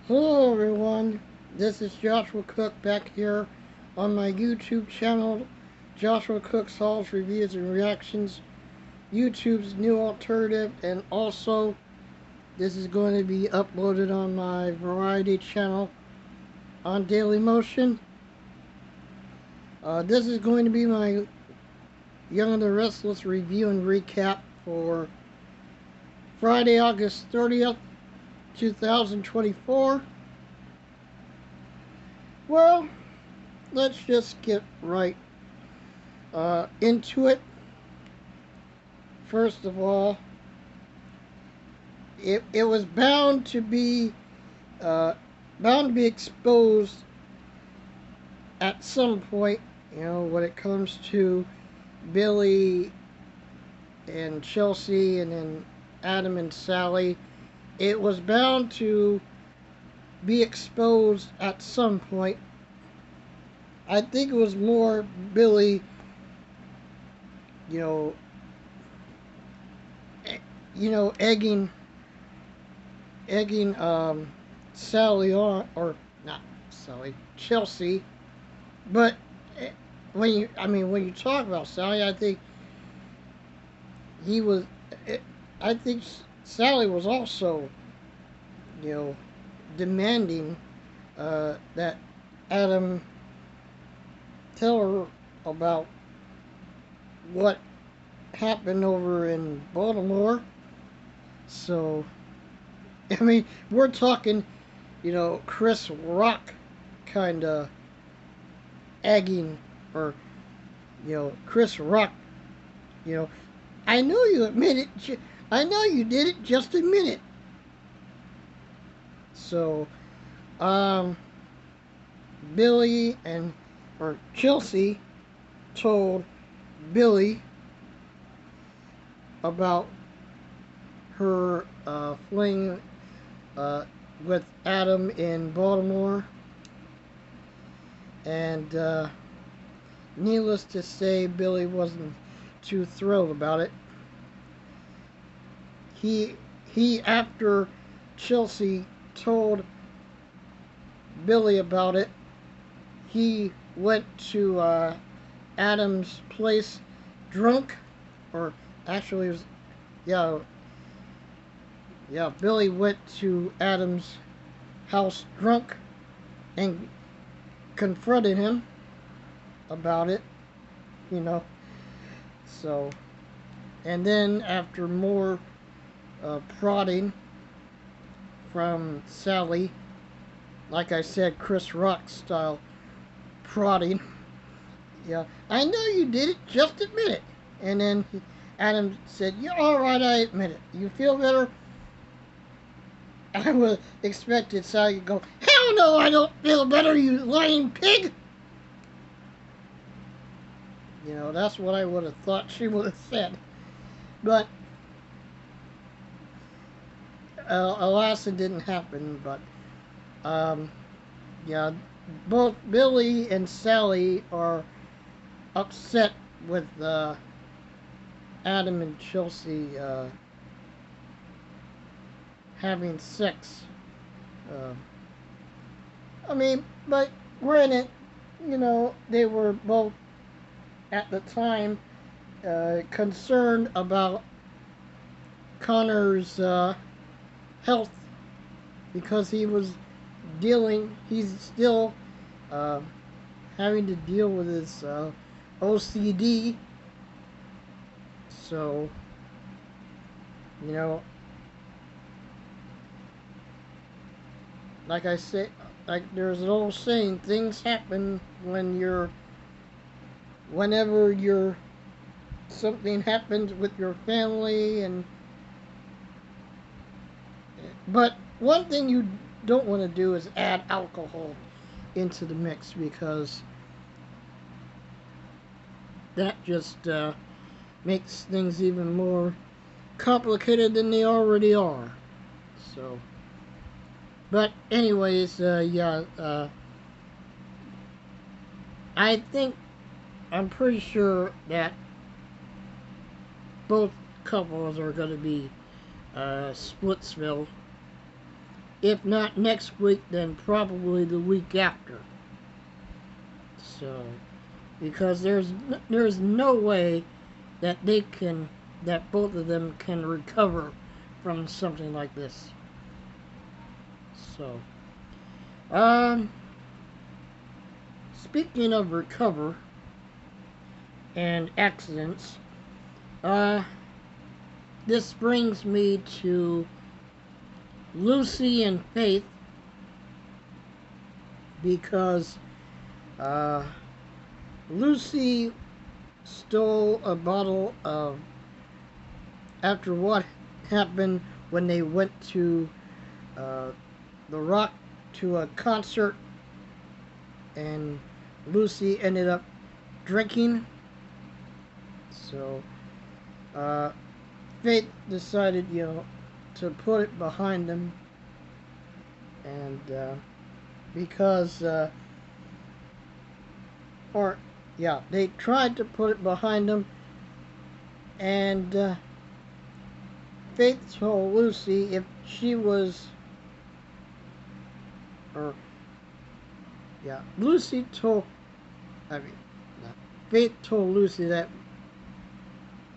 Hello everyone, this is Joshua Cook back here on my YouTube channel, Joshua Cook Solves Reviews and Reactions, YouTube's new alternative, and also this is going to be uploaded on my variety channel on Daily Motion. This is going to be my Young and the Restless review and recap for Friday, August 30th, 2024. Well, let's just get right into it. First of all, it was bound to be exposed at some point, when it comes to Billy and Chelsea and then Adam and Sally. It was bound to be exposed at some point. I think it was more Billy, you know, egging Sally on, or not Sally, Chelsea. But when you talk about Sally, I think he was. I think Sally was also, demanding that Adam tell her about what happened over in Baltimore. So, we're talking, Chris Rock kind of egging, or, Chris Rock, I know you admit it, I know you did it, just admit it. So, Billy or Chelsea told Billy about her fling with Adam in Baltimore, and needless to say, Billy wasn't too thrilled about it. He after Chelsea told Billy about it, he went to Adam's place drunk, or actually it was, Billy went to Adam's house drunk and confronted him about it, so, and then after more prodding from Sally, like I said, Chris Rock style prodding. Yeah, I know you did it, just admit it. And then Adam said, "Yeah, all right, I admit it. You feel better?" I would expected Sally to go, "Hell no, I don't feel better, you lying pig." That's what I would have thought she would have said. But alas, it didn't happen. But yeah, both Billy and Sally are upset with Adam and Chelsea having sex. Uh, but granted, they were both at the time concerned about Connor's health, because he's still having to deal with his OCD. So, like I said, like there's an old saying, things happen whenever something happens with your family. But one thing you don't want to do is add alcohol into the mix, because that just makes things even more complicated than they already are. So, but anyways, I'm pretty sure that both couples are going to be Splitsville if not next week, then probably the week after. So, because there's no way that that both of them can recover from something like this. So, um, speaking of recover and accidents, uh, this brings me to Lucy and Faith, because uh, Lucy stole a bottle of, after what happened when they went to uh, the Rock to a concert, and Lucy ended up drinking. So uh, Faith decided, to put it behind them, and because or yeah, they tried to put it behind them, and Faith told Lucy if she was, or yeah, Lucy told, I mean, no, Faith told Lucy that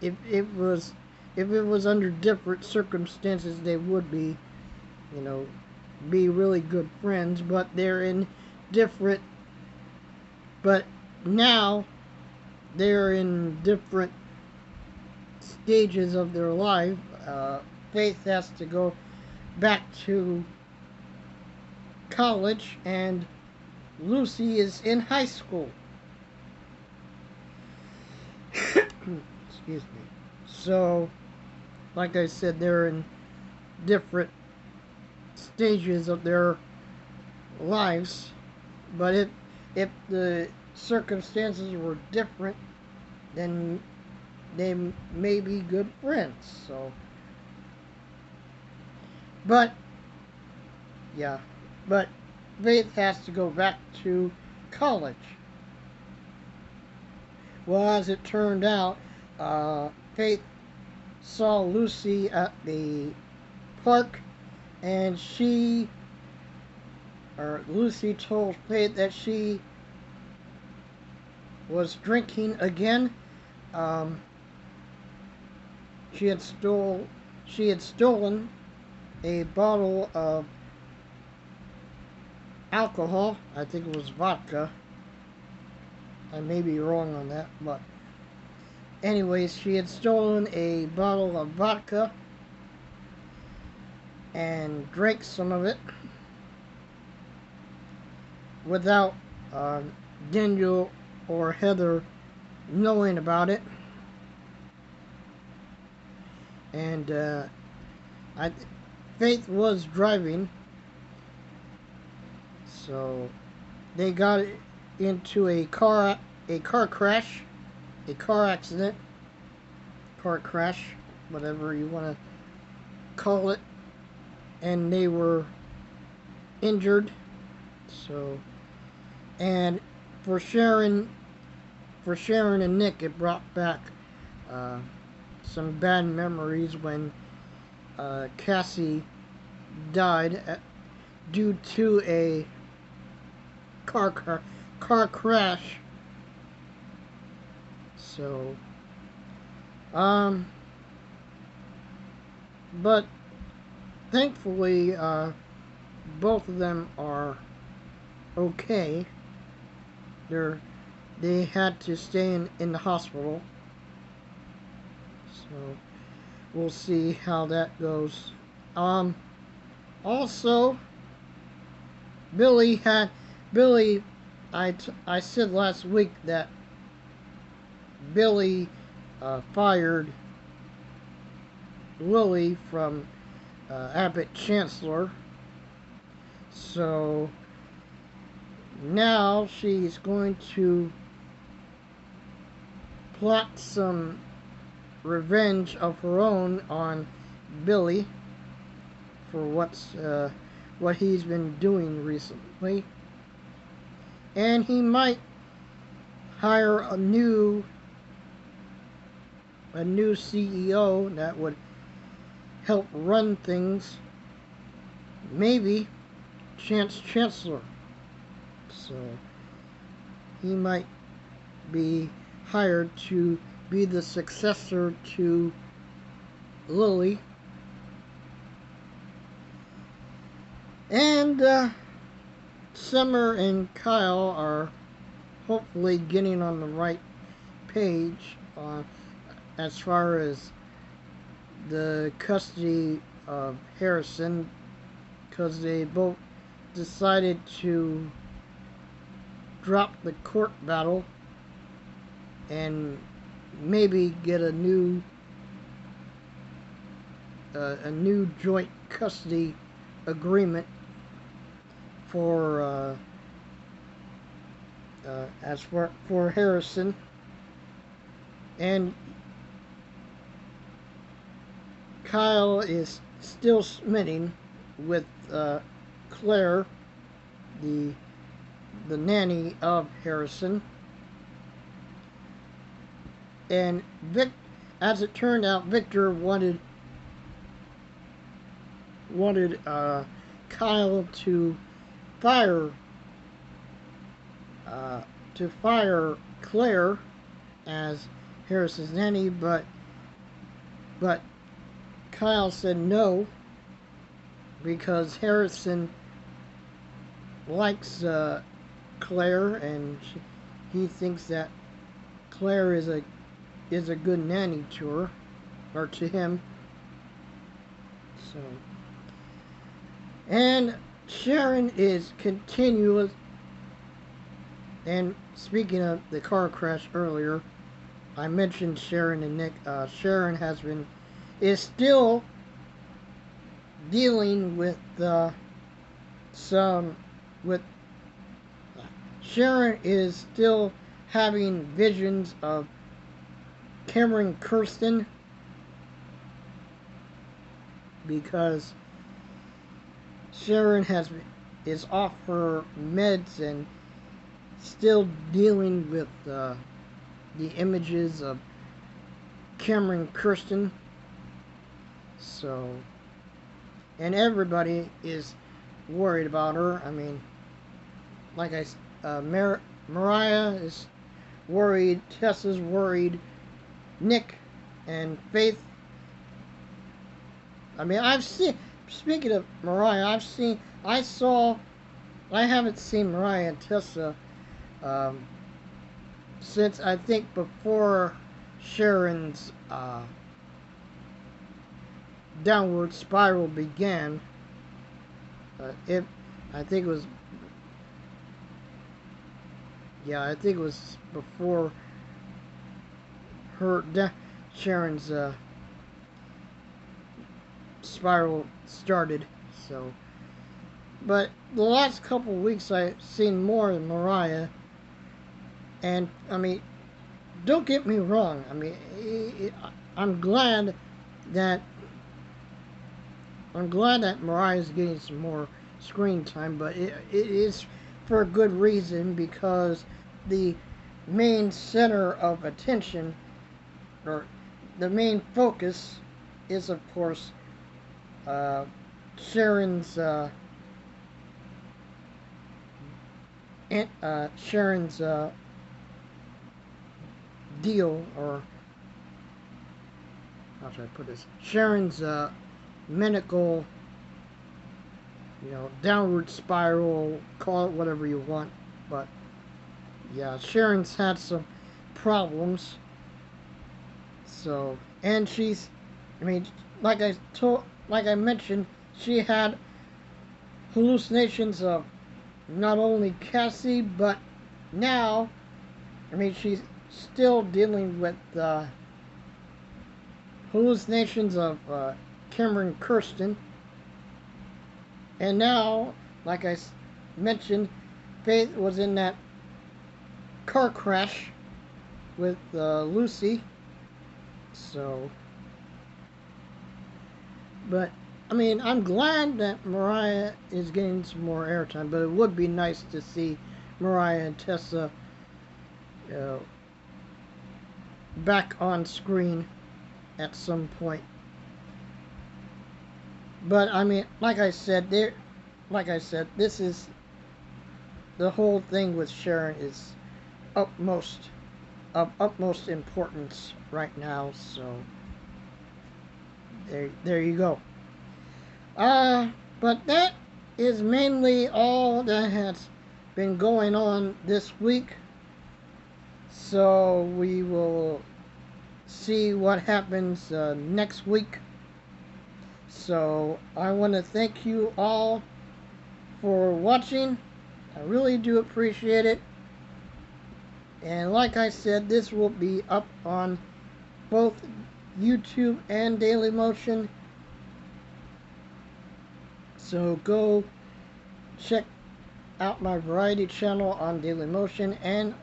if it was under different circumstances, they would be, you know, be really good friends, but they're in different, but now they're in different stages of their life. Faith has to go back to college, and Lucy is in high school. Excuse me. So, like I said, they're in different stages of their lives, but if the circumstances were different, then they may be good friends. So, but yeah, but Faith has to go back to college. Well, as it turned out, Faith saw Lucy at the park, and Lucy told Faith that she was drinking again. Um, she had stolen a bottle of alcohol. I think it was vodka. I may be wrong on that, but anyways, she had stolen a bottle of vodka and drank some of it without Daniel or Heather knowing about it. And Faith was driving, so they got into a car crash, a car accident, car crash, whatever you want to call it, and they were injured. So, and for Sharon and Nick, it brought back some bad memories when Cassie died due to a car crash. So, but thankfully, both of them are okay. They had to stay in the hospital. So we'll see how that goes. Also, Billy, I said last week that Billy fired Lily from Abbott Chancellor. So now she's going to plot some revenge of her own on Billy for what he's been doing recently, and he might hire a new CEO that would help run things maybe Chance Chancellor. So he might be hired to be the successor to Lily. And Summer and Kyle are hopefully getting on the right page as far as the custody of Harrison, because they both decided to drop the court battle and maybe get a new joint custody agreement for as for Harrison. And Kyle is still smitten with Claire, the nanny of Harrison. And as it turned out, Victor wanted Kyle to fire Claire as Harrison's nanny, but Kyle said no because Harrison likes Claire, and he thinks that Claire is a good nanny to her, or to him. So, and Sharon is continuous. And speaking of the car crash earlier, I mentioned Sharon and Nick. Sharon is still dealing with Sharon is still having visions of Cameron Kirsten, because Sharon is off her meds and still dealing with the images of Cameron Kirsten. So, and everybody is worried about her. I mean, like Mariah is worried, Tessa's worried, Nick and Faith. I mean, speaking of Mariah, I haven't seen Mariah and Tessa since, I think, before Sharon's downward spiral began. I think it was before Sharon's spiral started. So, but the last couple of weeks I've seen more of Mariah, and I mean, don't get me wrong. I mean, I'm glad that Mariah's getting some more screen time, but it is for a good reason, because the main center of attention, or the main focus, is of course Sharon's deal, or how should I put this? Sharon's medical, downward spiral, call it whatever you want. But yeah, Sharon's had some problems. So, and like I mentioned, she had hallucinations of not only Cassie, but now, she's still dealing with hallucinations of Cameron Kirsten. And now, like I mentioned, Faith was in that car crash with Lucy. So, but I'm glad that Mariah is getting some more airtime, but it would be nice to see Mariah and Tessa back on screen at some point. But I mean, like I said, this is the whole thing with Sharon is utmost of utmost importance right now. So there you go. But that is mainly all that has been going on this week. So we will see what happens next week. So I want to thank you all for watching. I really do appreciate it. And like I said, this will be up on both YouTube and Dailymotion. So go check out my variety channel on Dailymotion and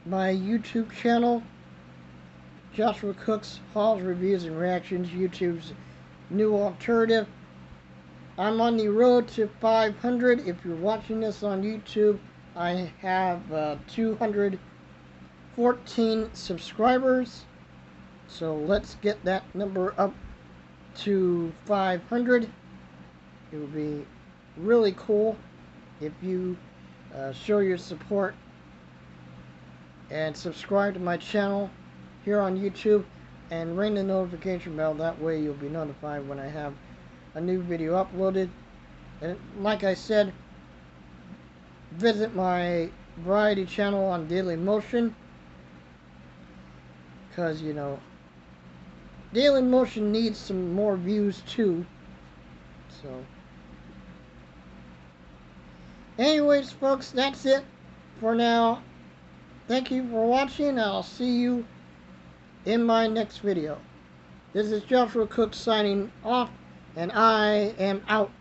my YouTube channel, Joshua Cook's Hauls, Reviews, and Reactions, YouTube's new alternative. I'm on the road to 500. If you're watching this on YouTube, I have 214 subscribers. So let's get that number up to 500. It would be really cool if you show your support and subscribe to my channel here on YouTube and ring the notification bell. That way you'll be notified when I have a new video uploaded. And like I said, visit my variety channel on Dailymotion, because you know Dailymotion needs some more views too. So anyways, folks, that's it for now. Thank you for watching. I'll see you in my next video. This is Joshua Cook signing off, and I am out.